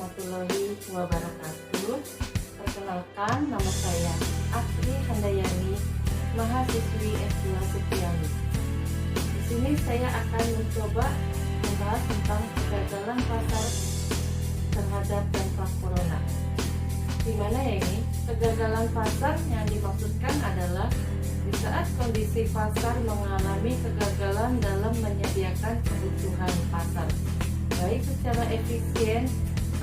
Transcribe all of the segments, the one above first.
warahmatullahi wabarakatuh. Perkenalkan, nama saya Asri Handayani, mahasiswi S2 Setiani. Di sini saya akan mencoba membahas tentang kegagalan pasar terhadap dampak corona. Di mana ya ini? Kegagalan pasar yang dimaksudkan adalah di saat kondisi pasar mengalami kegagalan dalam menyediakan kebutuhan pasar, baik secara efisien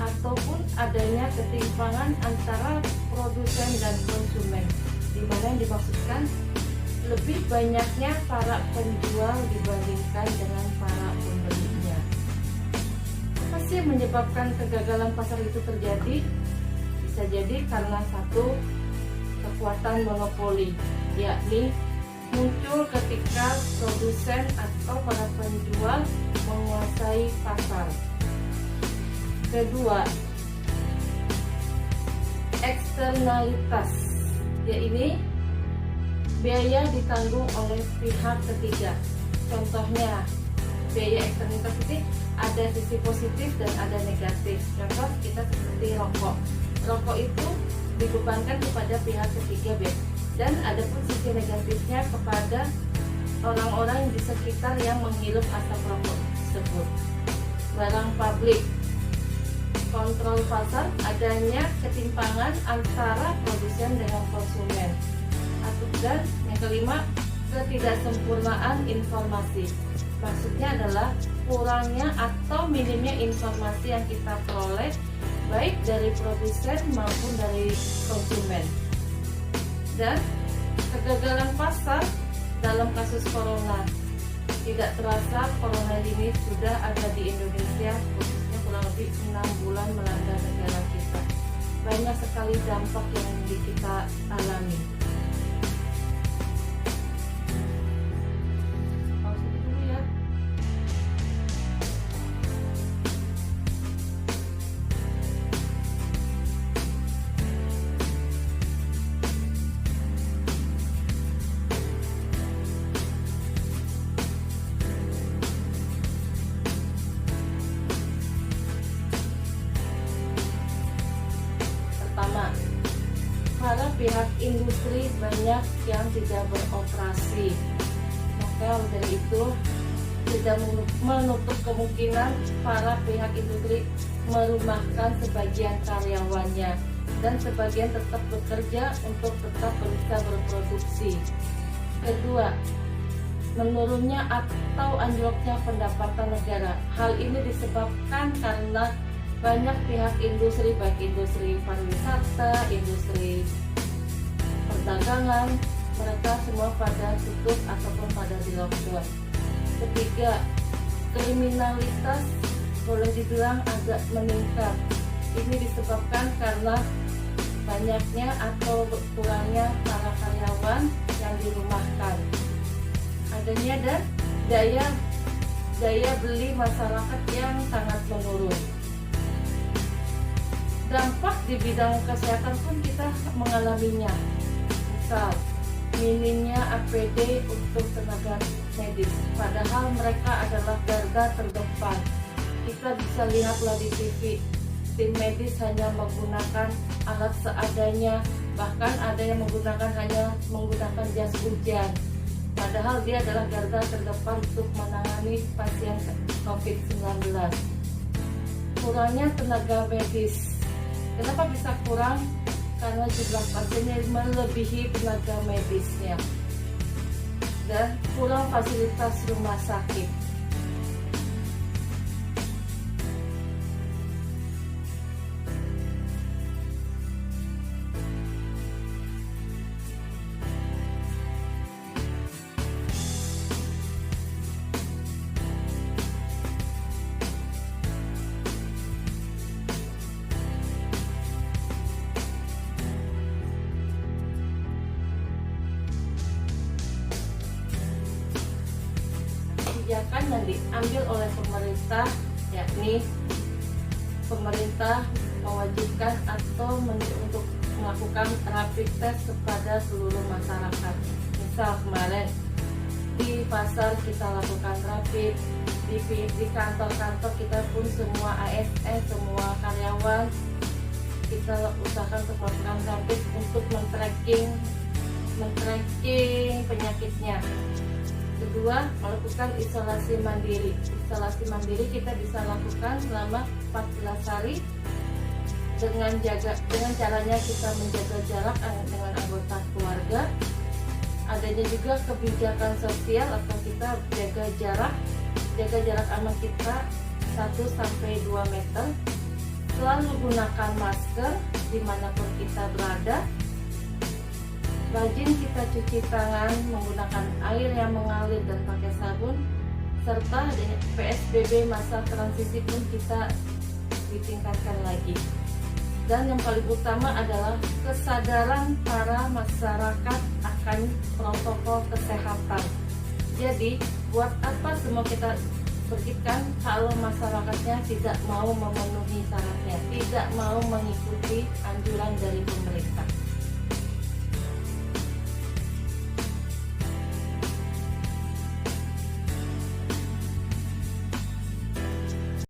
ataupun adanya ketimpangan antara produsen dan konsumen, di mana yang dimaksudkan lebih banyaknya para penjual dibandingkan dengan para pembelinya. Apa sih yang menyebabkan kegagalan pasar itu terjadi? Bisa jadi karena satu, kekuatan monopoli, yakni muncul ketika produsen atau para penjual menguasai pasar. Kedua, eksternalitas, yaitu biaya ditanggung oleh pihak ketiga. Contohnya, biaya eksternalitas ini ada sisi positif dan ada negatif. Contoh kita seperti rokok. Rokok itu dibebankan kepada pihak ketiga, dan ada pun sisi negatifnya kepada orang-orang di sekitar yang menghirup asap rokok tersebut. Barang publik, kontrol pasar, adanya ketimpangan antara produsen dengan konsumen. Dan yang kelima, ketidaksempurnaan informasi. Maksudnya adalah kurangnya atau minimnya informasi yang kita peroleh baik dari produsen maupun dari konsumen. Dan kegagalan pasar dalam kasus corona. Tidak terasa corona ini sudah ada di Indonesia, khususnya kurang lebih 6 bulan melanda negara kita. Banyak sekali dampak yang kita alami. Para pihak industri banyak yang tidak beroperasi, maka dari itu tidak menutup kemungkinan para pihak industri merumahkan sebagian karyawannya dan sebagian tetap bekerja untuk tetap bisa berproduksi. Kedua, menurunnya atau anjloknya pendapatan negara. Hal ini disebabkan karena banyak pihak industri, baik industri pariwisata, industri perdagangan, mereka semua pada tutup ataupun pada di lockdown. Ketiga, kriminalitas boleh dibilang agak meningkat. Ini disebabkan karena banyaknya atau berkurangnya para karyawan yang dirumahkan. Adanya dan daya beli masyarakat yang sangat menurun. Dampak di bidang kesehatan pun kita mengalaminya. Misal, minimnya APD untuk tenaga medis, padahal mereka adalah garda terdepan. Kita bisa lihatlah di TV, tim medis hanya menggunakan alat seadanya, bahkan ada yang hanya menggunakan jas hujan. Padahal dia adalah garda terdepan untuk menangani pasien COVID-19. Kurangnya tenaga medis. Kenapa bisa kurang? Karena jumlah pasiennya melebihi tenaga medisnya dan kurang fasilitas rumah sakit. Kebijakan yang diambil oleh pemerintah, yakni pemerintah mewajibkan atau untuk melakukan rapid test kepada seluruh masyarakat. Misal kemarin di pasar kita lakukan rapid, di kantor-kantor kita pun semua ASN, semua karyawan kita usahakan untuk melakukan rapid untuk men-tracking penyakitnya. Kedua, melakukan isolasi mandiri. Isolasi mandiri kita bisa lakukan selama 14 hari dengan caranya kita menjaga jarak dengan anggota keluarga. Adanya juga kebijakan sosial atau kita jaga jarak aman kita 1-2 meter. Selalu gunakan masker dimanapun kita berada. Rajin kita cuci tangan menggunakan air yang mengalir dan pakai sabun, serta PSBB masa transisi pun kita ditingkatkan lagi. Dan yang paling utama adalah kesadaran para masyarakat akan protokol kesehatan. Jadi buat apa semua kita berikan kalau masyarakatnya tidak mau memenuhi syaratnya, tidak mau mengikuti anjuran dari pemerintah.